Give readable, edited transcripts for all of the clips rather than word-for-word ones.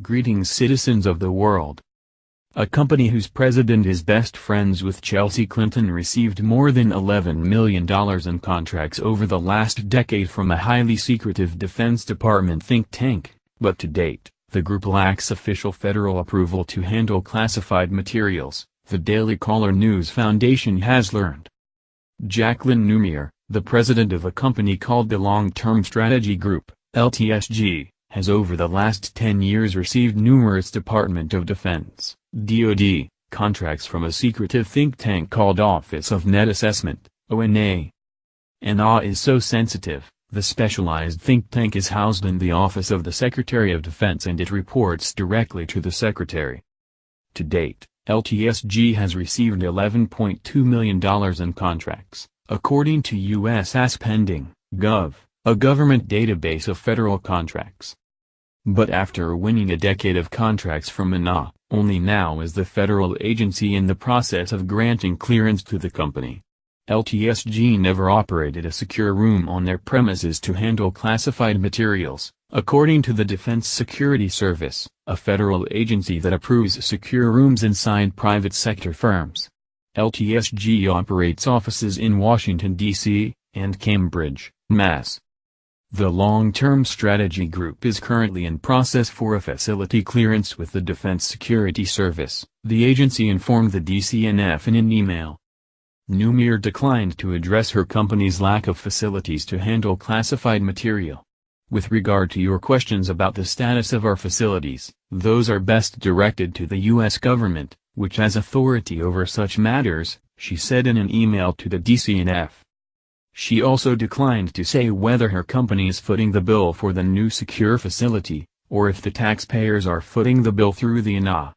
Greetings, citizens of the world. A company whose president is best friends with Chelsea Clinton received more than $11 million in contracts over the last decade from a highly secretive Defense Department think tank, but to date, the group lacks official federal approval to handle classified materials, the Daily Caller News Foundation has learned. Jacqueline Newmere, the president of a company called the Long-Term Strategy Group, LTSG, has over the last 10 years received numerous Department of Defense (DoD) contracts from a secretive think tank called Office of Net Assessment, ONA. ONA is so sensitive. The specialized think tank is housed in the Office of the Secretary of Defense and it reports directly to the Secretary. To date, LTSG has received $11.2 million in contracts, according to U.S. Pending, Gov, a government database of federal contracts. But after winning a decade of contracts from ONA, only now is the federal agency in the process of granting clearance to the company. LTSG never operated a secure room on their premises to handle classified materials, according to the Defense Security Service, a federal agency that approves secure rooms inside private sector firms. LTSG operates offices in Washington, D.C., and Cambridge, Mass. The Long-Term Strategy Group is currently in process for a facility clearance with the Defense Security Service, the agency informed the DCNF in an email. Newmere declined to address her company's lack of facilities to handle classified material. With regard to your questions about the status of our facilities, those are best directed to the U.S. government, which has authority over such matters, she said in an email to the DCNF. She also declined to say whether her company is footing the bill for the new secure facility, or if the taxpayers are footing the bill through the ONA.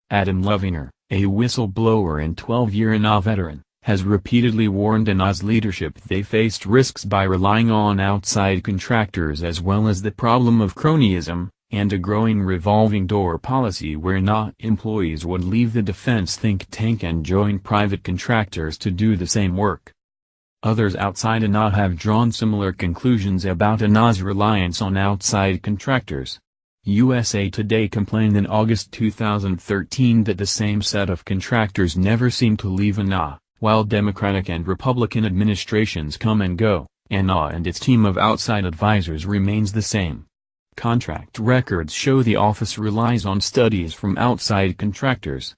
Adam Lovinger, a whistleblower and 12-year ONA veteran, has repeatedly warned ONA's leadership they faced risks by relying on outside contractors as well as the problem of cronyism, and a growing revolving door policy where ONA employees would leave the defense think tank and join private contractors to do the same work. Others outside ONA have drawn similar conclusions about ONA's reliance on outside contractors. USA Today complained in August 2013 that the same set of contractors never seem to leave ONA, while Democratic and Republican administrations come and go, ONA and its team of outside advisors remains the same. Contract records show the office relies on studies from outside contractors.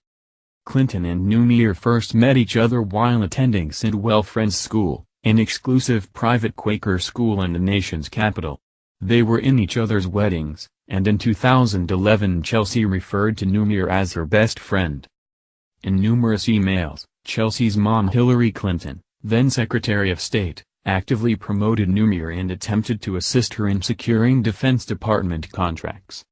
Clinton and Newmere first met each other while attending Sidwell Friends School, an exclusive private Quaker school in the nation's capital. They were in each other's weddings, and in 2011 Chelsea referred to Newmere as her best friend. In numerous emails, Chelsea's mom Hillary Clinton, then Secretary of State, actively promoted Newmere and attempted to assist her in securing Defense Department contracts.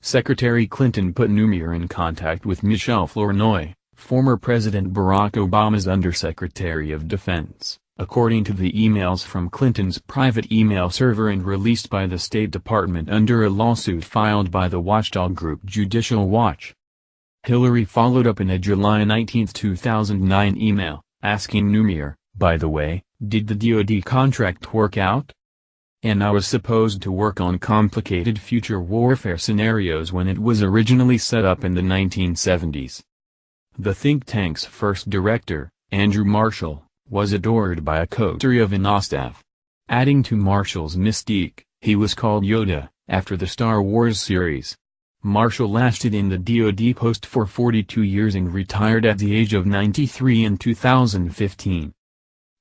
Secretary Clinton put Newmere in contact with Michelle Flournoy, former President Barack Obama's Undersecretary of Defense, according to the emails from Clinton's private email server and released by the State Department under a lawsuit filed by the watchdog group Judicial Watch. Hillary followed up in a July 19, 2009 email, asking Newmere, by the way, did the DoD contract work out? ONA was supposed to work on complicated future warfare scenarios when it was originally set up in the 1970s. The think tank's first director, Andrew Marshall, was adored by a coterie of ONA staff. Adding to Marshall's mystique, he was called Yoda, after the Star Wars series. Marshall lasted in the DoD post for 42 years and retired at the age of 93 in 2015.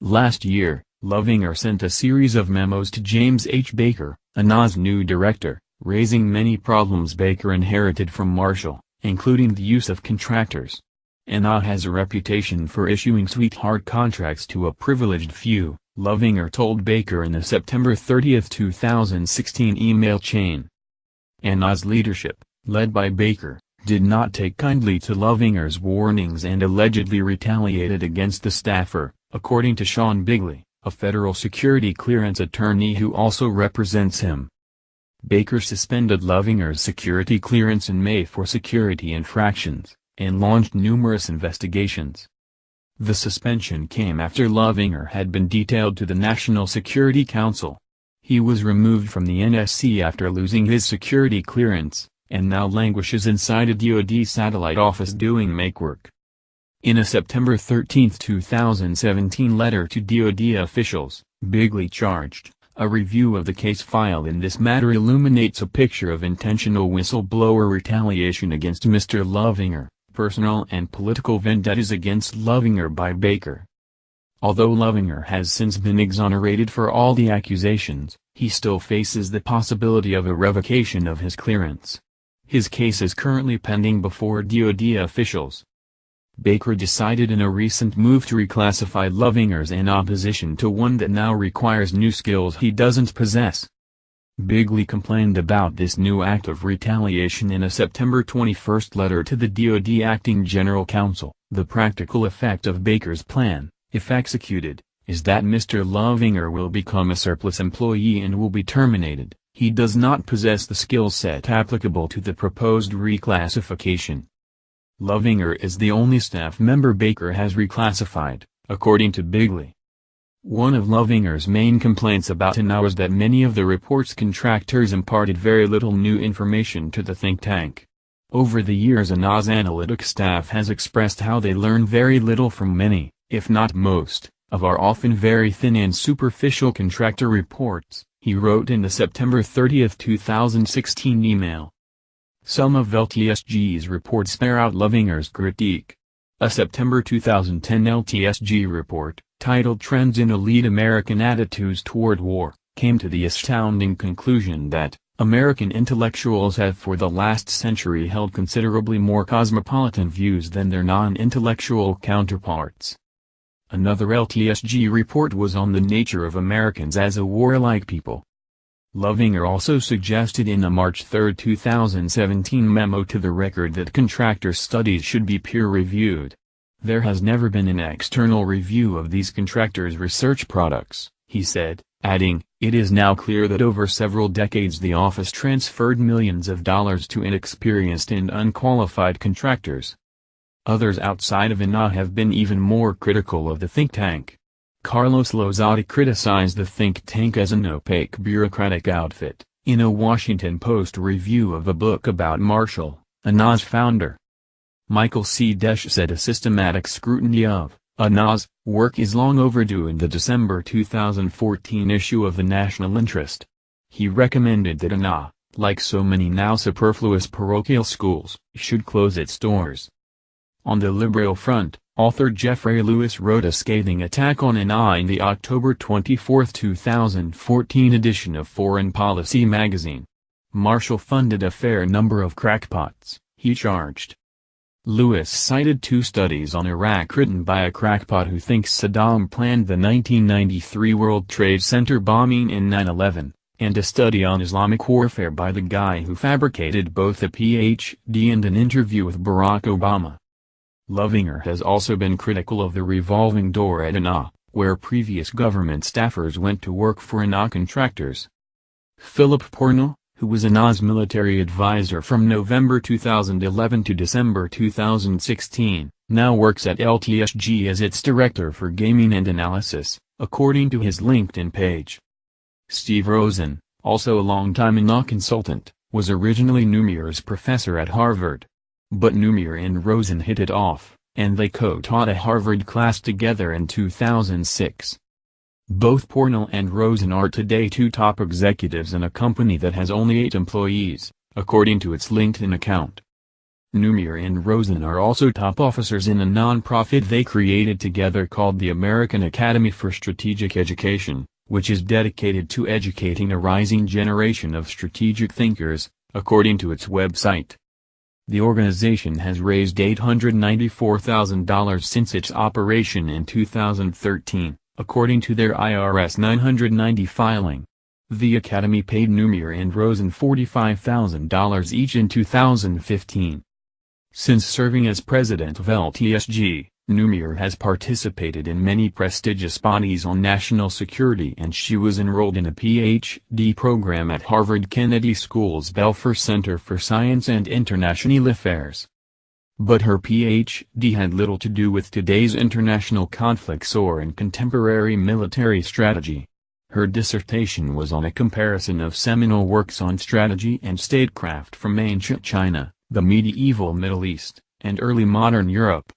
Last year, Lovinger sent a series of memos to James H. Baker, ONA's new director, raising many problems Baker inherited from Marshall, including the use of contractors. ONA has a reputation for issuing sweetheart contracts to a privileged few, Lovinger told Baker in a September 30, 2016 email chain. ONA's leadership, led by Baker, did not take kindly to Lovinger's warnings and allegedly retaliated against the staffer, according to Sean Bigley, a federal security clearance attorney who also represents him. Baker suspended Lovinger's security clearance in May for security infractions, and launched numerous investigations. The suspension came after Lovinger had been detailed to the National Security Council. He was removed from the NSC after losing his security clearance, and now languishes inside a DoD satellite office doing makework. In a September 13, 2017 letter to DoD officials, Bigley charged, "A review of the case file in this matter illuminates a picture of intentional whistleblower retaliation against Mr. Lovinger, personal and political vendettas against Lovinger by Baker." Although Lovinger has since been exonerated for all the accusations, he still faces the possibility of a revocation of his clearance. His case is currently pending before DoD officials. Baker decided in a recent move to reclassify Lovinger's in opposition to one that now requires new skills he doesn't possess. Bigley complained about this new act of retaliation in a September 21 letter to the DoD Acting General Counsel. "The practical effect of Baker's plan, if executed, is that Mr. Lovinger will become a surplus employee and will be terminated. He does not possess the skill set applicable to the proposed reclassification." Lovinger is the only staff member Baker has reclassified, according to Bigley. One of Lovinger's main complaints about ANA was that many of the report's contractors imparted very little new information to the think tank. Over the years, ANA's analytics staff has expressed how they learn very little from many, if not most, of our often very thin and superficial contractor reports, he wrote in the September 30, 2016 email. Some of LTSG's reports bear out Lovinger's critique. A September 2010 LTSG report, titled Trends in Elite American Attitudes Toward War, came to the astounding conclusion that American intellectuals have for the last century held considerably more cosmopolitan views than their non-intellectual counterparts. Another LTSG report was on the nature of Americans as a warlike people. Lovinger also suggested in a March 3, 2017 memo to the Record that contractor studies should be peer-reviewed. "There has never been an external review of these contractors' research products," he said, adding, "It is now clear that over several decades the office transferred millions of dollars to inexperienced and unqualified contractors." Others outside of ANA have been even more critical of the think tank. Carlos Lozada criticized the think tank as an opaque bureaucratic outfit, in a Washington Post review of a book about Marshall, ANA's founder. Michael C. Desch said a systematic scrutiny of ANA's work is long overdue in the December 2014 issue of the National Interest. He recommended that ANA, like so many now superfluous parochial schools, should close its doors. On the liberal front, author Jeffrey Lewis wrote a scathing attack on ANA in the October 24, 2014 edition of Foreign Policy magazine. Marshall funded a fair number of crackpots, he charged. Lewis cited two studies on Iraq written by a crackpot who thinks Saddam planned the 1993 World Trade Center bombing and 9/11, and a study on Islamic warfare by the guy who fabricated both a PhD and an interview with Barack Obama. Lovinger has also been critical of the revolving door at ANA, where previous government staffers went to work for ANA contractors. Philip Pornell, who was ANA's military advisor from November 2011 to December 2016, now works at LTSG as its director for gaming and analysis, according to his LinkedIn page. Steve Rosen, also a longtime ANA consultant, was originally Numer's professor at Harvard. But Numer and Rosen hit it off, and they co-taught a Harvard class together in 2006. Both Pornell and Rosen are today two top executives in a company that has only 8 employees, according to its LinkedIn account. Numer and Rosen are also top officers in a non-profit they created together called the American Academy for Strategic Education, which is dedicated to educating a rising generation of strategic thinkers, according to its website. The organization has raised $894,000 since its operation in 2013, according to their IRS 990 filing. The Academy paid Numer and Rosen $45,000 each in 2015. Since serving as president of LTSG, Numer has participated in many prestigious bodies on national security, and she was enrolled in a PhD program at Harvard Kennedy School's Belfer Center for Science and International Affairs. But her PhD had little to do with today's international conflicts or in contemporary military strategy. Her dissertation was on a comparison of seminal works on strategy and statecraft from ancient China, the medieval Middle East, and early modern Europe.